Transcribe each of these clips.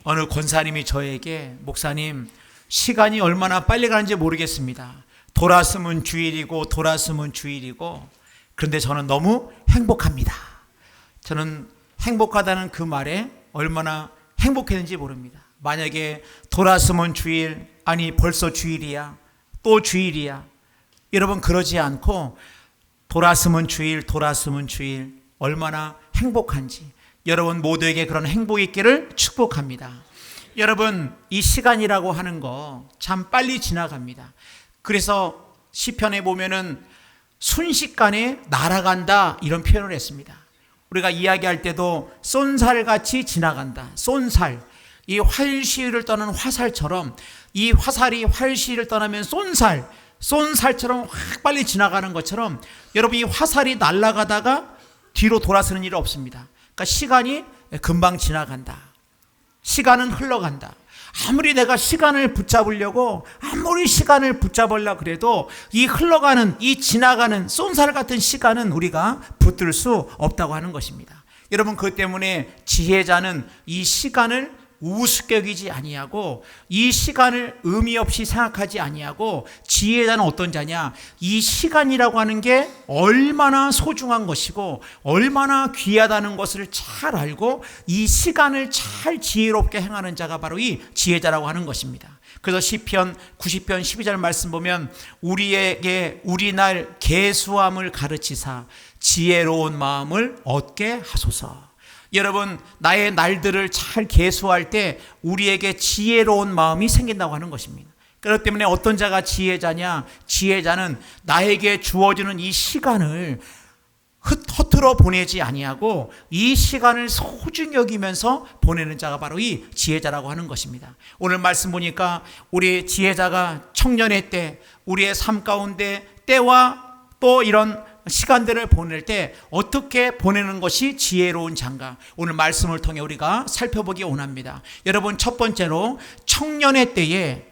어느 권사님이 저에게 목사님, 시간이 얼마나 빨리 가는지 모르겠습니다. 돌았으면 주일이고 돌았으면 주일이고, 그런데 저는 너무 행복합니다. 저는 행복하다는 그 말에 얼마나 행복했는지 모릅니다. 만약에 돌았으면 주일, 아니 벌써 주일이야, 또 주일이야, 여러분 그러지 않고 돌았으면 주일, 돌았으면 주일, 얼마나 행복한지 여러분 모두에게 그런 행복이 있기를 축복합니다. 여러분, 이 시간이라고 하는 거 참 빨리 지나갑니다. 그래서 시편에 보면은 순식간에 날아간다 이런 표현을 했습니다. 우리가 이야기할 때도 쏜살같이 지나간다. 쏜살, 이 활시위를 떠나는 화살처럼, 이 화살이 활시위를 떠나면 쏜살처럼 확 빨리 지나가는 것처럼 여러분, 이 화살이 날아가다가 뒤로 돌아서는 일이 없습니다. 그러니까 시간이 금방 지나간다. 시간은 흘러간다. 아무리 내가 시간을 붙잡으려고, 아무리 시간을 붙잡으려고 그래도 이 흘러가는, 이 지나가는 쏜살 같은 시간은 우리가 붙들 수 없다고 하는 것입니다. 여러분, 그것 때문에 지혜자는 이 시간을 우습게 여기지 아니하고, 이 시간을 의미 없이 생각하지 아니하고, 지혜자는 어떤 자냐, 이 시간이라고 하는 게 얼마나 소중한 것이고 얼마나 귀하다는 것을 잘 알고 이 시간을 잘 지혜롭게 행하는 자가 바로 이 지혜자라고 하는 것입니다. 그래서 시편 90편 12절 말씀 보면 우리에게 우리 날 계수함을 가르치사 지혜로운 마음을 얻게 하소서. 여러분, 나의 날들을 잘 계수할 때 우리에게 지혜로운 마음이 생긴다고 하는 것입니다. 그렇기 때문에 어떤 자가 지혜자냐? 지혜자는 나에게 주어지는 이 시간을 허투루 보내지 아니하고 이 시간을 소중히 여기면서 보내는 자가 바로 이 지혜자라고 하는 것입니다. 오늘 말씀 보니까 우리 지혜자가 청년의 때, 우리의 삶 가운데 때와 또 이런 시간들을 보낼 때 어떻게 보내는 것이 지혜로운 자인가, 오늘 말씀을 통해 우리가 살펴보기 원합니다. 여러분, 첫 번째로 청년의 때에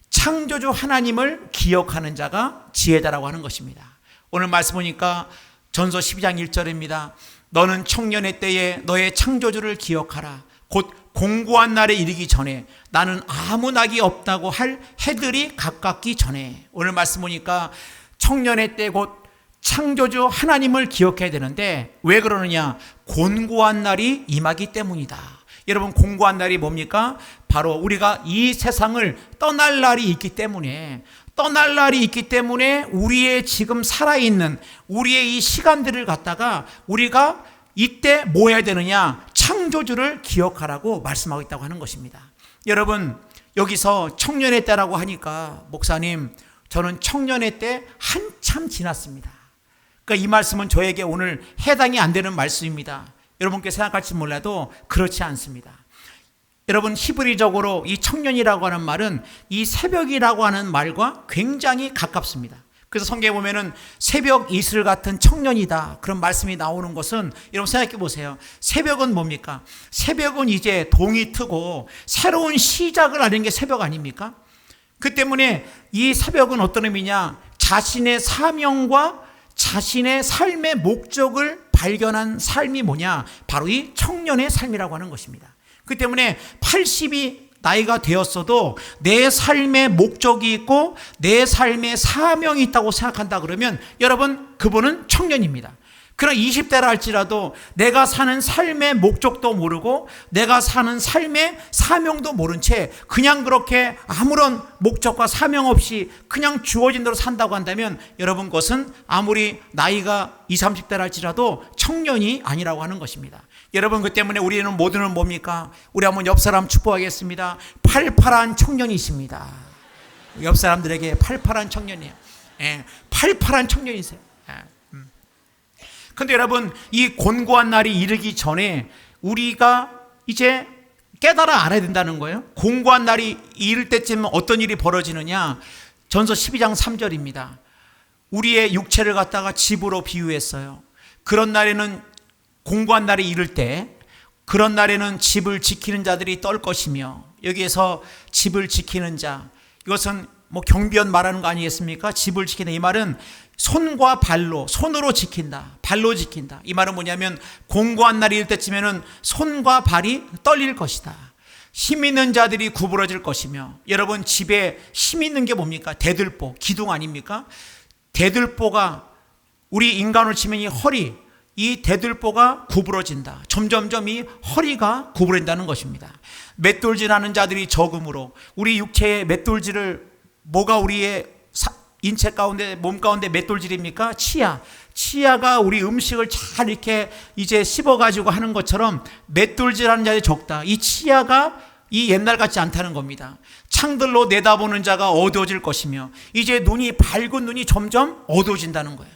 창조주 하나님을 기억하는 자가 지혜자라고 하는 것입니다. 오늘 말씀 보니까 전서 12장 1절입니다. 너는 청년의 때에 너의 창조주를 기억하라. 곧 공고한 날에 이르기 전에, 나는 아무 낙이 없다고 할 해들이 가깝기 전에. 오늘 말씀 보니까 청년의 때 곧 창조주 하나님을 기억해야 되는데, 왜 그러느냐? 곤고한 날이 임하기 때문이다. 여러분, 곤고한 날이 뭡니까? 바로 우리가 이 세상을 떠날 날이 있기 때문에, 우리의 지금 살아있는 우리의 이 시간들을 갖다가 우리가 이때 뭐 해야 되느냐? 창조주를 기억하라고 말씀하고 있다고 하는 것입니다. 여러분, 여기서 청년의 때라고 하니까, 목사님, 저는 청년의 때 한참 지났습니다. 그러니까 이 말씀은 저에게 오늘 해당이 안 되는 말씀입니다. 여러분께 생각할지 몰라도 그렇지 않습니다. 여러분, 히브리적으로 이 청년이라고 하는 말은 이 새벽이라고 하는 말과 굉장히 가깝습니다. 그래서 성경에 보면은 새벽 이슬 같은 청년이다, 그런 말씀이 나오는 것은, 여러분 생각해 보세요. 새벽은 뭡니까? 새벽은 이제 동이 트고 새로운 시작을 하는 게 새벽 아닙니까? 그 때문에 이 새벽은 어떤 의미냐? 자신의 사명과 자신의 삶의 목적을 발견한 삶이 뭐냐? 바로 이 청년의 삶이라고 하는 것입니다. 그 때문에 80이 나이가 되었어도 내 삶의 목적이 있고 내 삶의 사명이 있다고 생각한다 그러면, 여러분, 그분은 청년입니다. 그러나 20대라 할지라도 내가 사는 삶의 목적도 모르고 내가 사는 삶의 사명도 모른 채 그냥 그렇게 아무런 목적과 사명 없이 그냥 주어진 대로 산다고 한다면, 여러분, 그것은 아무리 나이가 20, 30대라 할지라도 청년이 아니라고 하는 것입니다. 여러분, 그 때문에 우리는 모두는 뭡니까? 우리 한번 옆 사람 축복하겠습니다. 팔팔한 청년이십니다. 옆 사람들에게 팔팔한 청년이에요. 예, 팔팔한 청년이세요. 그런데 여러분, 이 곤고한 날이 이르기 전에 우리가 이제 깨달아 알아야 된다는 거예요. 곤고한 날이 이를 때쯤 어떤 일이 벌어지느냐? 전서 12장 3절입니다. 우리의 육체를 갖다가 집으로 비유했어요. 그런 날에는, 곤고한 날이 이를 때, 그런 날에는 집을 지키는 자들이 떨 것이며, 여기에서 집을 지키는 자, 이것은 뭐 경비원 말하는 거 아니겠습니까? 집을 지키는, 이 말은 손과 발로, 손으로 지킨다, 발로 지킨다. 이 말은 뭐냐면 곤고한 날이 일 때쯤에는 손과 발이 떨릴 것이다. 힘 있는 자들이 구부러질 것이며, 여러분 집에 힘 있는 게 뭡니까? 대들보, 기둥 아닙니까? 대들보가 우리 인간으로 치면 이 허리, 이 대들보가 구부러진다. 점점점 이 허리가 구부러진다는 것입니다. 맷돌질하는 자들이 적음으로, 우리 육체의 맷돌질을, 뭐가 우리의 인체 가운데, 몸 가운데 맷돌질입니까? 치아. 치아가 우리 음식을 잘 이렇게 이제 씹어가지고 하는 것처럼 맷돌질하는 자들이 적다. 이 치아가 이 옛날 같지 않다는 겁니다. 창들로 내다보는 자가 어두워질 것이며, 이제 눈이, 밝은 눈이 점점 어두워진다는 거예요.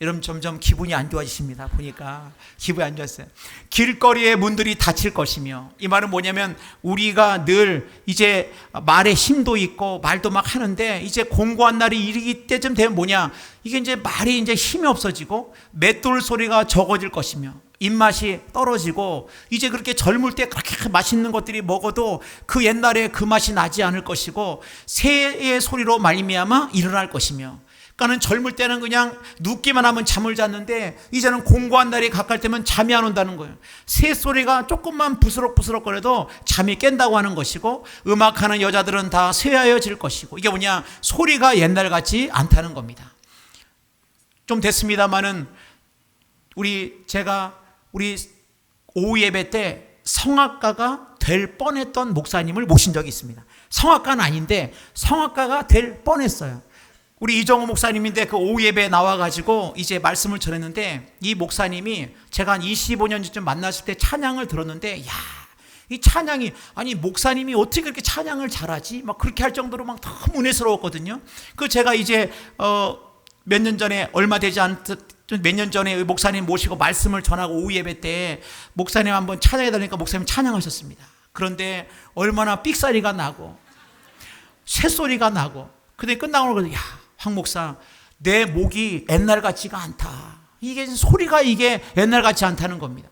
여러분 점점 기분이 안 좋아지십니다. 보니까 기분이 안 좋았어요. 길거리의 문들이 닫힐 것이며, 이 말은 뭐냐면 우리가 늘 이제 말에 힘도 있고 말도 막 하는데, 이제 공고한 날이 이르기 때쯤 되면 뭐냐, 이게 이제 말이 이제 힘이 없어지고 맷돌 소리가 적어질 것이며, 입맛이 떨어지고, 이제 그렇게 젊을 때 그렇게 맛있는 것들이 먹어도 그 옛날에 그 맛이 나지 않을 것이고, 새의 소리로 말미암아 일어날 것이며, 그러니까는 젊을 때는 그냥 눕기만 하면 잠을 잤는데, 이제는 공고한 날이 가까울 때면 잠이 안 온다는 거예요. 새 소리가 조금만 부스럭부스럭거려도 잠이 깬다고 하는 것이고, 음악하는 여자들은 다 쇠하여질 것이고, 이게 뭐냐, 소리가 옛날 같지 않다는 겁니다. 좀 됐습니다마는 제가 우리 오후 예배 때 성악가가 될 뻔했던 목사님을 모신 적이 있습니다. 성악가는 아닌데 성악가가 될 뻔했어요. 우리 이정호 목사님인데 그 오후 예배에 나와가지고 이제 말씀을 전했는데, 이 목사님이 제가 한 25년 전쯤 만났을 때 찬양을 들었는데, 야, 이 찬양이, 아니 목사님이 어떻게 그렇게 찬양을 잘하지? 막 그렇게 할 정도로 막 너무 은혜스러웠거든요. 그 제가 이제 몇 년 전에, 얼마 되지 않듯 몇 년 전에 목사님 모시고 말씀을 전하고 오후 예배 때 목사님 한번 찬양해 달라니까 목사님 찬양하셨습니다. 그런데 얼마나 삑사리가 나고 쇳소리가 나고, 근데 끝나고 그러더니, 야, 황 목사, 내 목이 옛날 같지가 않다. 이게 소리가 이게 옛날 같지 않다는 겁니다.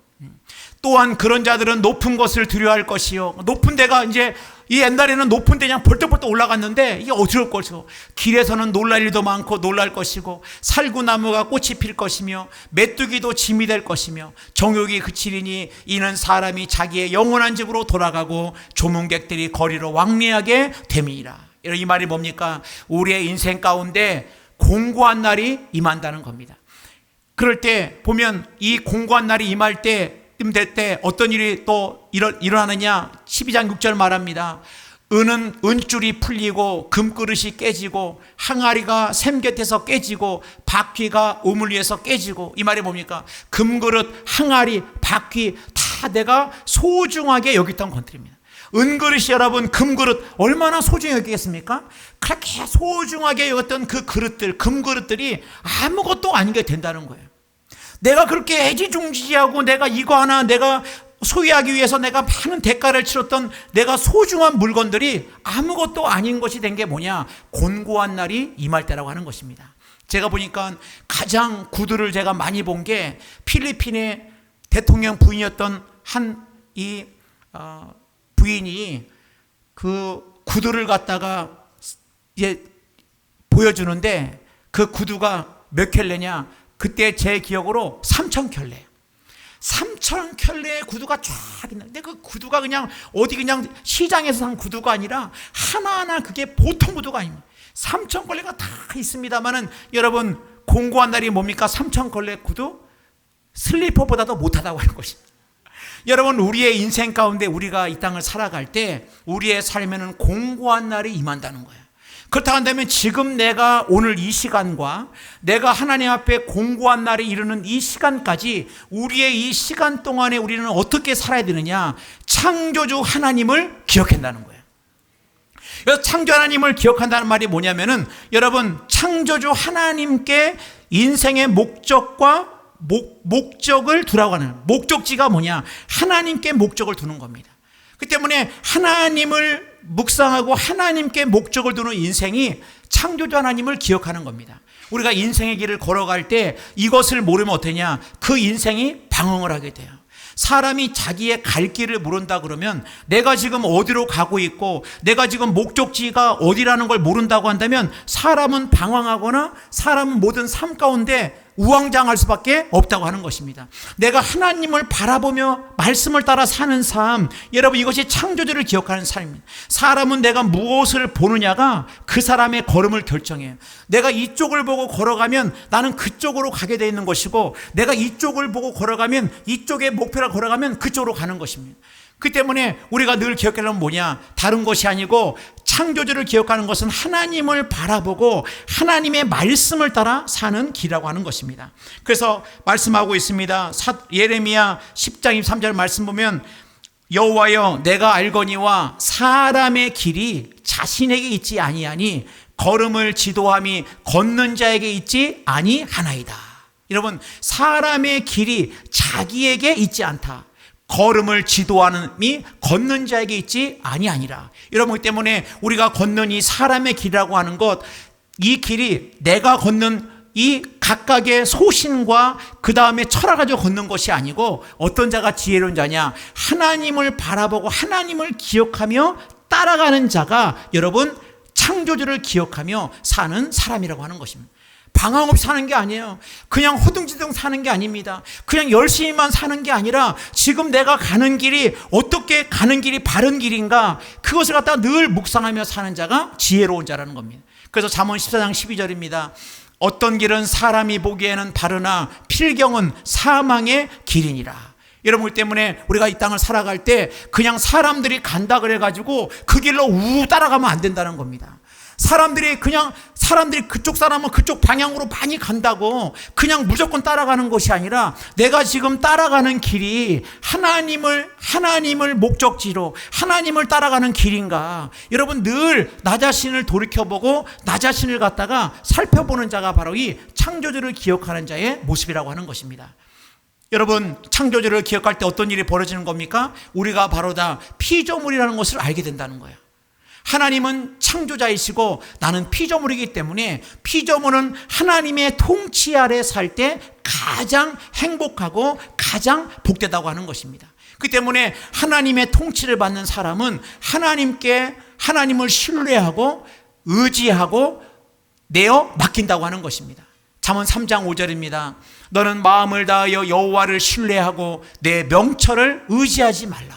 또한 그런 자들은 높은 것을 두려워할 것이요, 높은 데가 이제, 이 옛날에는 높은 데 그냥 벌떡벌떡 올라갔는데 이게 어지러울 것이고, 길에서는 놀랄 일도 많고 놀랄 것이고, 살구나무가 꽃이 필 것이며 메뚜기도 짐이 될 것이며, 정욕이 그치리니 이는 사람이 자기의 영원한 집으로 돌아가고 조문객들이 거리로 왕래하게 됨이니라. 이 말이 뭡니까? 우리의 인생 가운데 공고한 날이 임한다는 겁니다. 그럴 때 보면 이 공고한 날이 임할 때쯤 될 때 어떤 일이 또 일어나느냐, 12장 6절 말합니다. 은줄이 풀리고 금그릇이 깨지고 항아리가 샘 곁에서 깨지고 바퀴가 우물 위에서 깨지고, 이 말이 뭡니까? 금그릇, 항아리, 바퀴 다 내가 소중하게 여겼던 것들입니다. 은그릇이, 여러분, 금그릇 얼마나 소중히 여기겠습니까? 그렇게 소중하게 여겼던 그 그릇들, 금그릇들이 아무것도 아닌 게 된다는 거예요. 내가 그렇게 애지중지하고 내가 이거 하나 내가 소유하기 위해서 내가 많은 대가를 치렀던 내가 소중한 물건들이 아무것도 아닌 것이 된 게 뭐냐? 곤고한 날이 임할 때라고 하는 것입니다. 제가 보니까 가장 구두를 제가 많이 본 게, 필리핀의 대통령 부인이었던 부인이 그 구두를 갖다가 이제 보여주는데, 그 구두가 몇 켤레냐? 그때 제 기억으로 3,000켤레. 3,000켤레의 구두가 쫙 있는데, 그 구두가 그냥 어디 그냥 시장에서 산 구두가 아니라 하나하나 그게 보통 구두가 아닙니다. 3,000켤레가 다 있습니다만은, 여러분, 공고한 날이 뭡니까? 3,000켤레 구두? 슬리퍼보다도 못하다고 하는 것입니다. 여러분, 우리의 인생 가운데 우리가 이 땅을 살아갈 때 우리의 삶에는 공고한 날이 임한다는 거예요. 그렇다고 한다면 지금 내가 오늘 이 시간과 내가 하나님 앞에 공고한 날에 이르는 이 시간까지, 우리의 이 시간 동안에 우리는 어떻게 살아야 되느냐? 창조주 하나님을 기억한다는 거예요. 그래서 창조 하나님을 기억한다는 말이 뭐냐면은, 여러분, 창조주 하나님께 인생의 목적과 목적을 두라고 하는, 목적지가 뭐냐? 하나님께 목적을 두는 겁니다. 그 때문에 하나님을 묵상하고 하나님께 목적을 두는 인생이 창조주 하나님을 기억하는 겁니다. 우리가 인생의 길을 걸어갈 때 이것을 모르면 어떠냐? 그 인생이 방황을 하게 돼요. 사람이 자기의 갈 길을 모른다 그러면, 내가 지금 어디로 가고 있고 내가 지금 목적지가 어디라는 걸 모른다고 한다면, 사람은 방황하거나 사람은 모든 삶 가운데 우왕좌왕할 수밖에 없다고 하는 것입니다. 내가 하나님을 바라보며 말씀을 따라 사는 삶, 여러분 이것이 창조주를 기억하는 삶입니다. 사람은 내가 무엇을 보느냐가 그 사람의 걸음을 결정해요. 내가 이쪽을 보고 걸어가면 나는 그쪽으로 가게 되어 있는 것이고, 내가 이쪽을 보고 걸어가면, 이쪽의 목표를 걸어가면 그쪽으로 가는 것입니다. 그 때문에 우리가 늘 기억하려면 뭐냐? 다른 것이 아니고 창조주를 기억하는 것은 하나님을 바라보고 하나님의 말씀을 따라 사는 길이라고 하는 것입니다. 그래서 말씀하고 있습니다. 예레미야 10장 23절 말씀 보면, 여호와여 내가 알거니와 사람의 길이 자신에게 있지 아니하니 걸음을 지도함이 걷는 자에게 있지 아니하나이다. 여러분, 사람의 길이 자기에게 있지 않다. 걸음을 지도하는이 걷는 자에게 있지 아니하니라. 여러분, 그 때문에 우리가 걷는 이 사람의 길이라고 하는 것, 이 길이 내가 걷는 이 각각의 소신과 그 다음에 철학을 가지고 걷는 것이 아니고, 어떤 자가 지혜로운 자냐? 하나님을 바라보고 하나님을 기억하며 따라가는 자가 여러분 창조주를 기억하며 사는 사람이라고 하는 것입니다. 방황 없이 사는 게 아니에요. 그냥 허둥지둥 사는 게 아닙니다. 그냥 열심히만 사는 게 아니라 지금 내가 가는 길이 어떻게 가는 길이 바른 길인가, 그것을 갖다가 늘 묵상하며 사는 자가 지혜로운 자라는 겁니다. 그래서 잠언 14장 12절입니다. 어떤 길은 사람이 보기에는 바르나 필경은 사망의 길이니라. 여러분, 때문에 우리가 이 땅을 살아갈 때 그냥 사람들이 간다 그래가지고 그 길로 우 따라가면 안 된다는 겁니다. 사람들이 그쪽 사람은 그쪽 방향으로 많이 간다고 그냥 무조건 따라가는 것이 아니라, 내가 지금 따라가는 길이 하나님을 목적지로 하나님을 따라가는 길인가, 여러분 늘 나 자신을 돌이켜보고 나 자신을 갖다가 살펴보는 자가 바로 이 창조주를 기억하는 자의 모습이라고 하는 것입니다. 여러분, 창조주를 기억할 때 어떤 일이 벌어지는 겁니까? 우리가 바로 다 피조물이라는 것을 알게 된다는 거예요. 하나님은 창조자이시고 나는 피조물이기 때문에 피조물은 하나님의 통치 아래 살 때 가장 행복하고 가장 복되다고 하는 것입니다. 그 때문에 하나님의 통치를 받는 사람은 하나님을 신뢰하고 의지하고 내어 맡긴다고 하는 것입니다. 잠언 3장 5절입니다. 너는 마음을 다하여 여호와를 신뢰하고 내 명철을 의지하지 말라.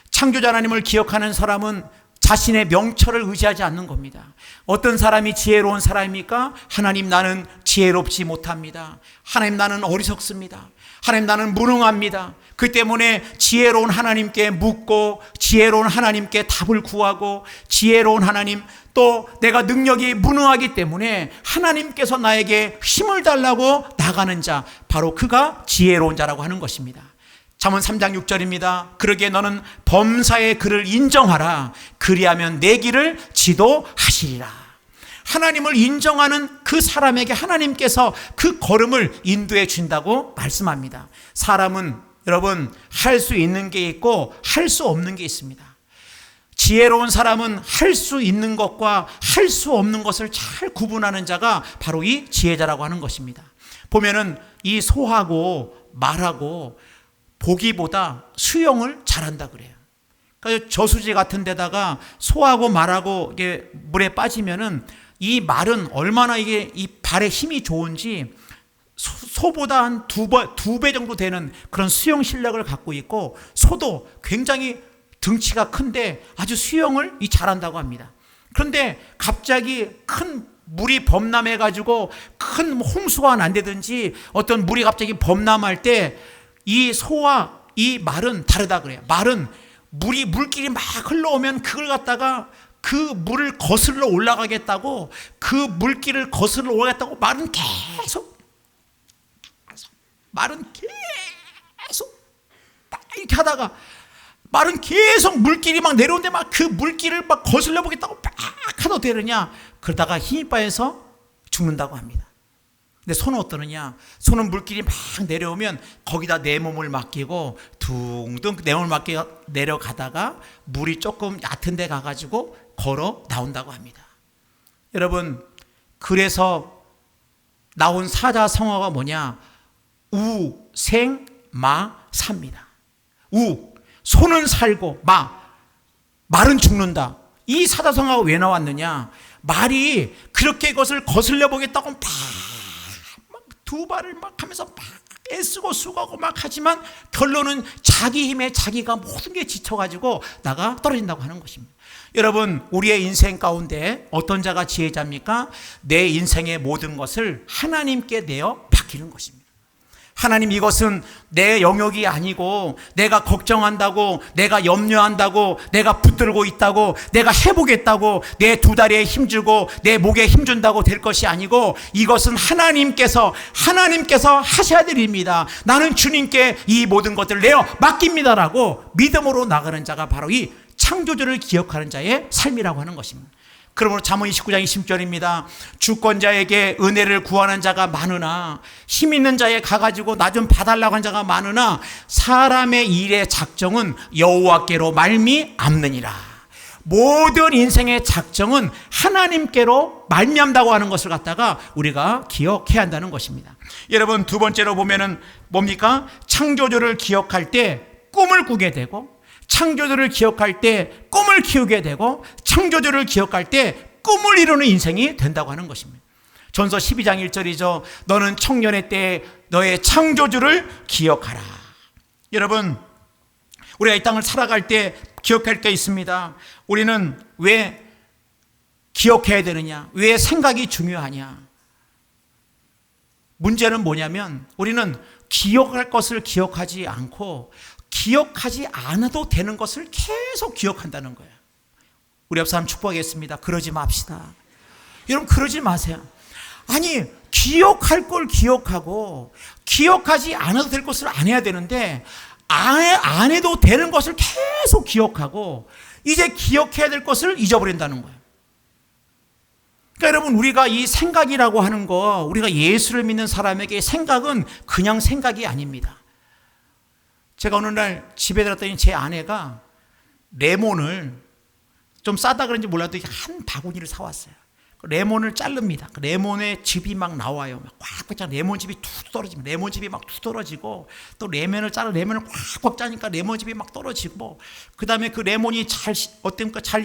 창조자 하나님을 기억하는 사람은 자신의 명철을 의지하지 않는 겁니다. 어떤 사람이 지혜로운 사람입니까? 하나님, 나는 지혜롭지 못합니다. 하나님, 나는 어리석습니다. 하나님, 나는 무능합니다. 그 때문에 지혜로운 하나님께 묻고 지혜로운 하나님께 답을 구하고, 지혜로운 하나님, 또 내가 능력이 무능하기 때문에 하나님께서 나에게 힘을 달라고 나가는 자, 바로 그가 지혜로운 자라고 하는 것입니다. 잠언 3장 6절입니다. 그러기에 너는 범사의 그를 인정하라. 그리하면 내 길을 지도하시리라. 하나님을 인정하는 그 사람에게 하나님께서 그 걸음을 인도해 준다고 말씀합니다. 사람은 여러분 할 수 있는 게 있고 할 수 없는 게 있습니다. 지혜로운 사람은 할 수 있는 것과 할 수 없는 것을 잘 구분하는 자가 바로 이 지혜자라고 하는 것입니다. 보면은 이 소하고 말하고 보기보다 수영을 잘한다 그래요. 그러니까 저수지 같은 데다가 소하고 말하고 이게 물에 빠지면은 이 말은 얼마나 이게 이 발에 힘이 좋은지 소보다 한 두 배 정도 되는 그런 수영 실력을 갖고 있고, 소도 굉장히 등치가 큰데 아주 수영을 잘한다고 합니다. 그런데 갑자기 큰 물이 범람해가지고 큰 홍수가 난다든지 어떤 물이 갑자기 범람할 때 이 소와 이 말은 다르다 그래요. 말은 물길이 막 흘러오면 그걸 갖다가 그 물을 거슬러 올라가겠다고, 그 물길을 거슬러 올라가겠다고 말은 계속 이렇게 하다가 말은 계속 물길이 막 내려오는데 막 그 물길을 막 거슬러 보겠다고 막 하도 되느냐, 그러다가 힘이 빠져서 죽는다고 합니다. 근데 소는 어떠느냐? 소는 물길이 막 내려오면 거기다 내 몸을 맡기고 둥둥 내 몸을 맡겨 내려가다가 물이 조금 얕은 데 가가지고 걸어 나온다고 합니다. 여러분, 그래서 나온 사자성어가 뭐냐? 우, 생, 마, 사입니다. 우, 소는 살고 말은 죽는다. 이 사자성어가 왜 나왔느냐? 말이 그렇게 그것을 거슬려 보겠다고 막 두 발을 막 하면서 막 애쓰고 수고하고 막 하지만 결론은 자기 힘에 자기가 모든 게 지쳐가지고 나가 떨어진다고 하는 것입니다. 여러분, 우리의 인생 가운데 어떤 자가 지혜자입니까? 내 인생의 모든 것을 하나님께 내어 맡기는 것입니다. 하나님, 이것은 내 영역이 아니고 내가 걱정한다고, 내가 염려한다고, 내가 붙들고 있다고, 내가 해보겠다고 내 두 다리에 힘주고 내 목에 힘준다고 될 것이 아니고 이것은 하나님께서 하셔야 될 일입니다. 나는 주님께 이 모든 것들을 내어 맡깁니다라고 믿음으로 나가는 자가 바로 이 창조주를 기억하는 자의 삶이라고 하는 것입니다. 그러므로 잠언 29장 20절입니다. 주권자에게 은혜를 구하는 자가 많으나, 힘 있는 자에 가가지고 나 좀 봐달라고 하는 자가 많으나 사람의 일의 작정은 여호와께로 말미암느니라. 모든 인생의 작정은 하나님께로 말미암다고 하는 것을 갖다가 우리가 기억해야 한다는 것입니다. 여러분, 두 번째로 보면은 뭡니까? 창조주를 기억할 때 꿈을 꾸게 되고, 창조주를 기억할 때 꿈을 키우게 되고, 창조주를 기억할 때 꿈을 이루는 인생이 된다고 하는 것입니다. 전서 12장 1절이죠. 너는 청년의 때에 너의 창조주를 기억하라. 여러분, 우리가 이 땅을 살아갈 때 기억할 게 있습니다. 우리는 왜 기억해야 되느냐? 왜 생각이 중요하냐? 문제는 뭐냐면 우리는 기억할 것을 기억하지 않고 기억하지 않아도 되는 것을 계속 기억한다는 거예요. 우리 옆 사람 축복하겠습니다. 그러지 맙시다. 여러분, 그러지 마세요. 아니, 기억할 걸 기억하고 기억하지 않아도 될 것을 안 해야 되는데 안 해도 되는 것을 계속 기억하고 이제 기억해야 될 것을 잊어버린다는 거예요. 그러니까 여러분, 우리가 이 생각이라고 하는 거, 우리가 예수를 믿는 사람에게 생각은 그냥 생각이 아닙니다. 제가 어느 날 집에 들었더니 제 아내가 레몬을 좀 싸다 그런지 몰라도 한 바구니를 사왔어요. 레몬을 자릅니다. 레몬의 즙이 막 나와요. 꽉꽉 짜. 레몬즙이 툭 떨어집니다. 레몬즙이 막 툭 떨어지고, 또 레몬을 꽉꽉 짜니까 레몬즙이 막 떨어지고, 그 다음에 그 레몬이 어땠습니까? 잘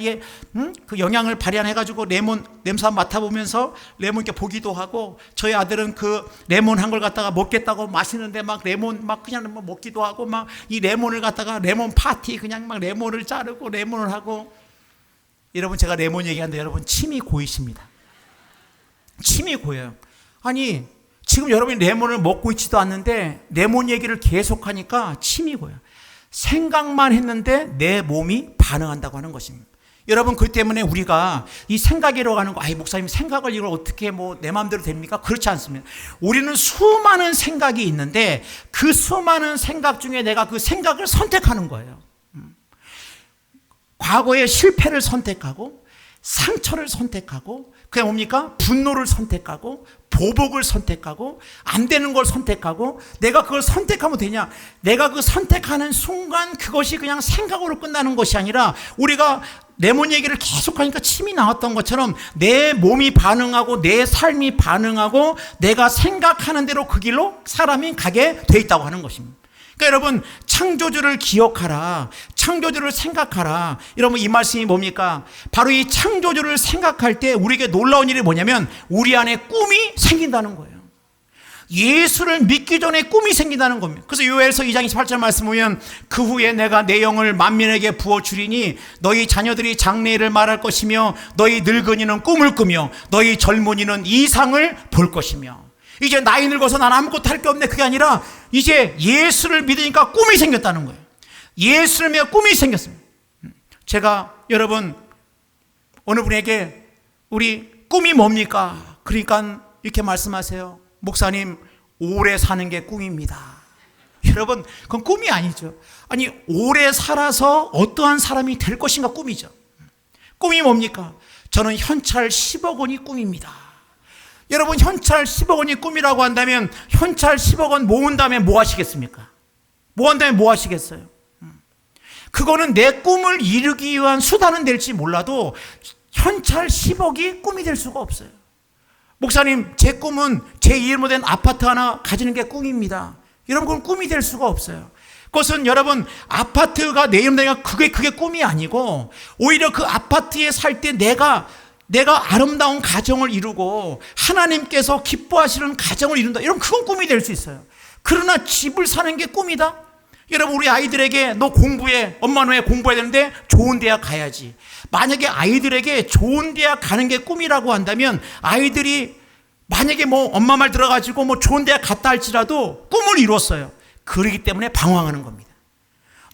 그 영향을 발현해가지고 레몬 냄새 맡아보면서 레몬 이렇게 보기도 하고, 저희 아들은 그 레몬 한 걸 갖다가 먹겠다고 마시는데 막 레몬 막 그냥 먹기도 하고, 막 이 레몬을 갖다가 레몬 파티 그냥 막 레몬을 자르고 레몬을 하고. 여러분, 제가 레몬 얘기하는데 여러분 침이 고이십니다. 침이 고여요. 아니, 지금 여러분이 레몬을 먹고 있지도 않는데 레몬 얘기를 계속하니까 침이 고여요. 생각만 했는데 내 몸이 반응한다고 하는 것입니다. 여러분, 그 때문에 우리가 이 생각이라고 하는 거, 목사님 생각을 이걸 어떻게 내 마음대로 됩니까? 그렇지 않습니다. 우리는 수많은 생각이 있는데 그 수많은 생각 중에 내가 그 생각을 선택하는 거예요. 과거의 실패를 선택하고, 상처를 선택하고, 그게 뭡니까? 분노를 선택하고, 보복을 선택하고, 안 되는 걸 선택하고, 내가 그걸 선택하면 되냐? 내가 그 선택하는 순간 그것이 그냥 생각으로 끝나는 것이 아니라, 우리가 레몬 얘기를 계속하니까 침이 나왔던 것처럼 내 몸이 반응하고 내 삶이 반응하고 내가 생각하는 대로 그 길로 사람이 가게 돼 있다고 하는 것입니다. 그러니까 여러분, 창조주를 기억하라, 창조주를 생각하라. 여러분, 이 말씀이 뭡니까? 바로 이 창조주를 생각할 때 우리에게 놀라운 일이 뭐냐면 우리 안에 꿈이 생긴다는 거예요. 예수를 믿기 전에 꿈이 생긴다는 겁니다. 그래서 요엘서 2장 28절 말씀 보면, 그 후에 내가 내 영을 만민에게 부어주리니 너희 자녀들이 장래일을 말할 것이며 너희 늙은이는 꿈을 꾸며 너희 젊은이는 이상을 볼 것이며. 이제 나이 늙어서 난 아무것도 할 게 없네, 그게 아니라 이제 예수를 믿으니까 꿈이 생겼다는 거예요. 예수를 믿어 꿈이 생겼습니다. 제가 여러분, 어느 분에게 우리 꿈이 뭡니까? 그러니까 이렇게 말씀하세요. 목사님, 오래 사는 게 꿈입니다. 여러분, 그건 꿈이 아니죠. 아니, 오래 살아서 어떠한 사람이 될 것인가 꿈이죠. 꿈이 뭡니까? 저는 현찰 10억 원이 꿈입니다. 여러분, 현찰 10억 원이 꿈이라고 한다면 현찰 10억 원 모은 다음에 뭐 하시겠습니까? 모은 다음에 뭐 하시겠어요? 그거는 내 꿈을 이루기 위한 수단은 될지 몰라도 현찰 10억이 꿈이 될 수가 없어요. 목사님, 제 꿈은 제 이름으로 된 아파트 하나 가지는 게 꿈입니다. 여러분, 그건 꿈이 될 수가 없어요. 그것은 여러분, 아파트가 내 이름으로 되니까 그게 꿈이 아니고, 오히려 그 아파트에 살 때 내가 내가 아름다운 가정을 이루고 하나님께서 기뻐하시는 가정을 이룬다. 여러분, 그건 꿈이 될 수 있어요. 그러나 집을 사는 게 꿈이다? 여러분, 우리 아이들에게 너 공부해. 엄마는 왜 공부해야 되는데? 좋은 대학 가야지. 만약에 아이들에게 좋은 대학 가는 게 꿈이라고 한다면 아이들이 만약에 엄마 말 들어가지고 좋은 대학 갔다 할지라도 꿈을 이뤘어요. 그러기 때문에 방황하는 겁니다.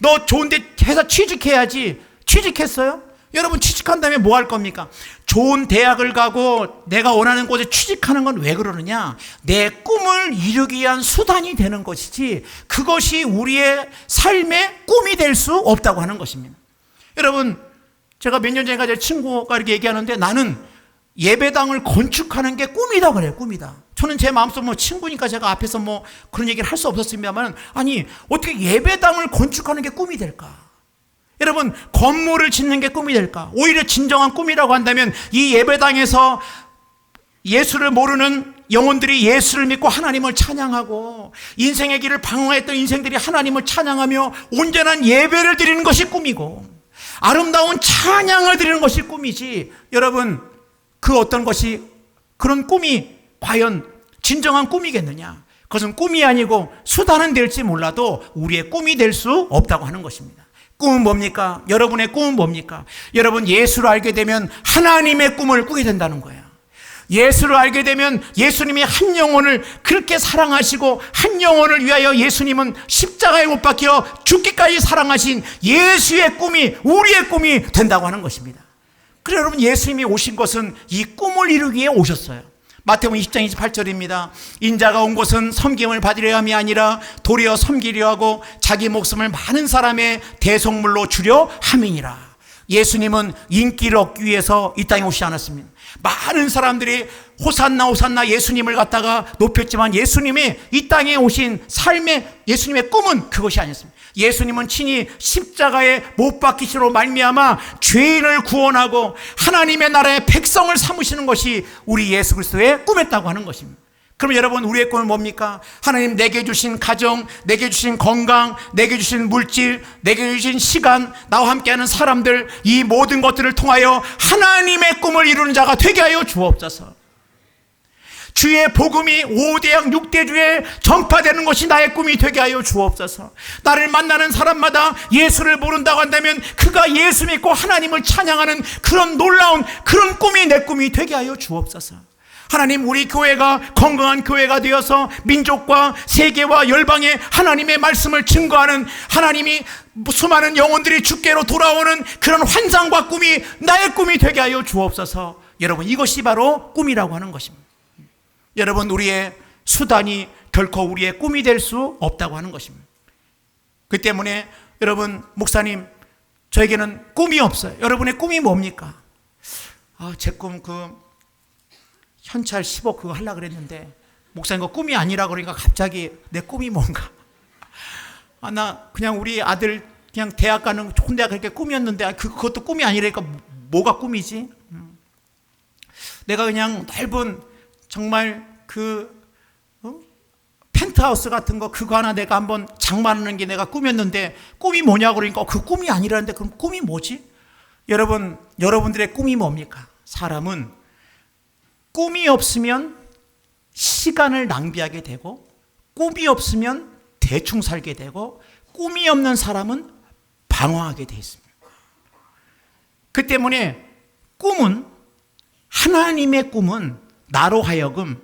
너 좋은 데 회사 취직해야지. 취직했어요? 여러분, 취직한 다음에 뭐 할 겁니까? 좋은 대학을 가고 내가 원하는 곳에 취직하는 건 왜 그러느냐? 내 꿈을 이루기 위한 수단이 되는 것이지 그것이 우리의 삶의 꿈이 될 수 없다고 하는 것입니다. 여러분, 제가 몇 년 전에 제 친구가 이렇게 얘기하는데 나는 예배당을 건축하는 게 꿈이다 그래요. 꿈이다. 저는 제 마음속으로 친구니까 제가 앞에서 그런 얘기를 할 수 없었습니다만, 아니 어떻게 예배당을 건축하는 게 꿈이 될까? 여러분, 건물을 짓는 게 꿈이 될까? 오히려 진정한 꿈이라고 한다면 이 예배당에서 예수를 모르는 영혼들이 예수를 믿고 하나님을 찬양하고 인생의 길을 방황했던 인생들이 하나님을 찬양하며 온전한 예배를 드리는 것이 꿈이고 아름다운 찬양을 드리는 것이 꿈이지, 여러분, 그 어떤 것이 그런 꿈이 과연 진정한 꿈이겠느냐? 그것은 꿈이 아니고 수단은 될지 몰라도 우리의 꿈이 될 수 없다고 하는 것입니다. 꿈은 뭡니까? 여러분의 꿈은 뭡니까? 여러분, 예수를 알게 되면 하나님의 꿈을 꾸게 된다는 거예요. 예수를 알게 되면 예수님이 한 영혼을 그렇게 사랑하시고 한 영혼을 위하여 예수님은 십자가에 못 박혀 죽기까지 사랑하신 예수의 꿈이 우리의 꿈이 된다고 하는 것입니다. 그래서 여러분, 예수님이 오신 것은 이 꿈을 이루기 위해 오셨어요. 마태복음 20장 28절입니다. 인자가 온 것은 섬김을 받으려 함이 아니라 도리어 섬기려 하고 자기 목숨을 많은 사람의 대속물로 주려 함이니라. 예수님은 인기를 얻기 위해서 이 땅에 오시지 않았습니다. 많은 사람들이 호산나 호산나 예수님을 갖다가 높였지만 예수님이 이 땅에 오신 삶의 예수님의 꿈은 그것이 아니었습니다. 예수님은 친히 십자가에 못 박히시로 말미암아 죄인을 구원하고 하나님의 나라의 백성을 삼으시는 것이 우리 예수 그리스도의 꿈이었다고 하는 것입니다. 그럼 여러분, 우리의 꿈은 뭡니까? 하나님 내게 주신 가정, 내게 주신 건강, 내게 주신 물질, 내게 주신 시간, 나와 함께하는 사람들, 이 모든 것들을 통하여 하나님의 꿈을 이루는 자가 되게 하여 주옵소서. 주의 복음이 5대양 6대주에 전파되는 것이 나의 꿈이 되게 하여 주옵소서. 나를 만나는 사람마다 예수를 모른다고 한다면 그가 예수 믿고 하나님을 찬양하는 그런 놀라운 그런 꿈이 내 꿈이 되게 하여 주옵소서. 하나님, 우리 교회가 건강한 교회가 되어서 민족과 세계와 열방에 하나님의 말씀을 증거하는, 하나님이 수많은 영혼들이 주께로 돌아오는 그런 환상과 꿈이 나의 꿈이 되게 하여 주옵소서. 여러분, 이것이 바로 꿈이라고 하는 것입니다. 여러분, 우리의 수단이 결코 우리의 꿈이 될 수 없다고 하는 것입니다. 그 때문에 여러분, 목사님, 저에게는 꿈이 없어요. 여러분의 꿈이 뭡니까? 제 꿈 현찰 10억 그거 하려고 그랬는데 목사님 그거 꿈이 아니라고 그러니까 갑자기 내 꿈이 뭔가? 나 그냥 우리 아들 그냥 대학 가는 좋은 대학 그렇게 꿈이었는데 그것도 꿈이 아니라니까 뭐가 꿈이지? 내가 그냥 넓은 정말 펜트하우스 같은 거 그거 하나 내가 한번 장만하는 게 내가 꿈이었는데 꿈이 뭐냐고 그러니까 그 꿈이 아니라는데 그럼 꿈이 뭐지? 여러분, 여러분들의 꿈이 뭡니까? 사람은 꿈이 없으면 시간을 낭비하게 되고 꿈이 없으면 대충 살게 되고 꿈이 없는 사람은 방황하게 되어 있습니다. 그 때문에 하나님의 꿈은 나로 하여금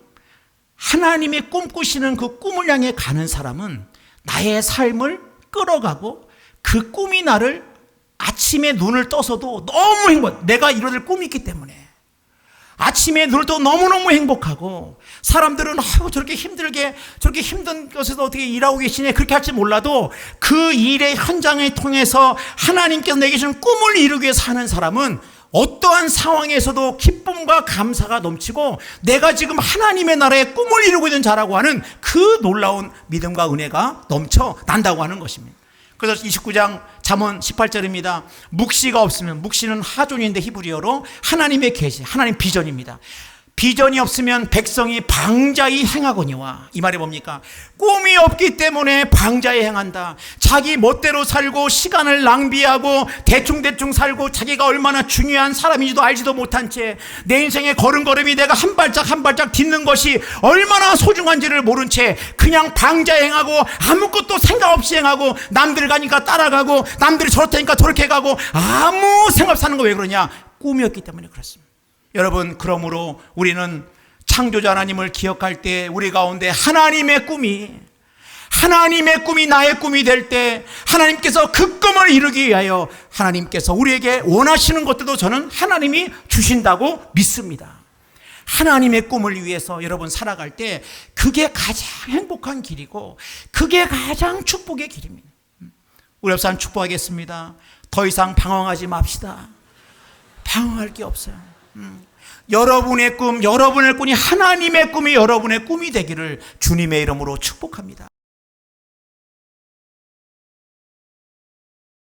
하나님이 꿈꾸시는 그 꿈을 향해 가는 사람은 나의 삶을 끌어가고 그 꿈이 나를 아침에 눈을 떠서도 너무 행복, 내가 이뤄낼 꿈이 있기 때문에 아침에 눈을 떠 너무너무 행복하고 사람들은 저렇게 힘들게 저렇게 힘든 곳에서 어떻게 일하고 계시냐 그렇게 할지 몰라도 그 일의 현장을 통해서 하나님께서 내게 주신 꿈을 이루기 위해서 사는 사람은 어떠한 상황에서도 기쁨과 감사가 넘치고 내가 지금 하나님의 나라의 꿈을 이루고 있는 자라고 하는 그 놀라운 믿음과 은혜가 넘쳐난다고 하는 것입니다. 그래서 29장 잠언 18절입니다. 묵시가 없으면, 묵시는 하존인데 히브리어로 하나님의 계시, 하나님 비전입니다. 비전이 없으면 백성이 방자히 행하거니와. 이 말이 뭡니까? 꿈이 없기 때문에 방자히 행한다. 자기 멋대로 살고 시간을 낭비하고 대충대충 살고 자기가 얼마나 중요한 사람인지도 알지도 못한 채 내 인생의 걸음걸음이 내가 한 발짝 한 발짝 딛는 것이 얼마나 소중한지를 모른 채 그냥 방자히 행하고 아무것도 생각 없이 행하고 남들 가니까 따라가고 남들이 저렇다니까 저렇게 가고 아무 생각 없이 사는 거 왜 그러냐? 꿈이 없기 때문에 그렇습니다. 여러분, 그러므로 우리는 창조자 하나님을 기억할 때 우리 가운데 하나님의 꿈이 나의 꿈이 될 때 하나님께서 그 꿈을 이루기 위하여 하나님께서 우리에게 원하시는 것들도 저는 하나님이 주신다고 믿습니다. 하나님의 꿈을 위해서 여러분 살아갈 때 그게 가장 행복한 길이고 그게 가장 축복의 길입니다. 우리 옆사람 축복하겠습니다. 더 이상 방황하지 맙시다. 방황할 게 없어요. 여러분의 꿈이 하나님의 꿈이 여러분의 꿈이 되기를 주님의 이름으로 축복합니다.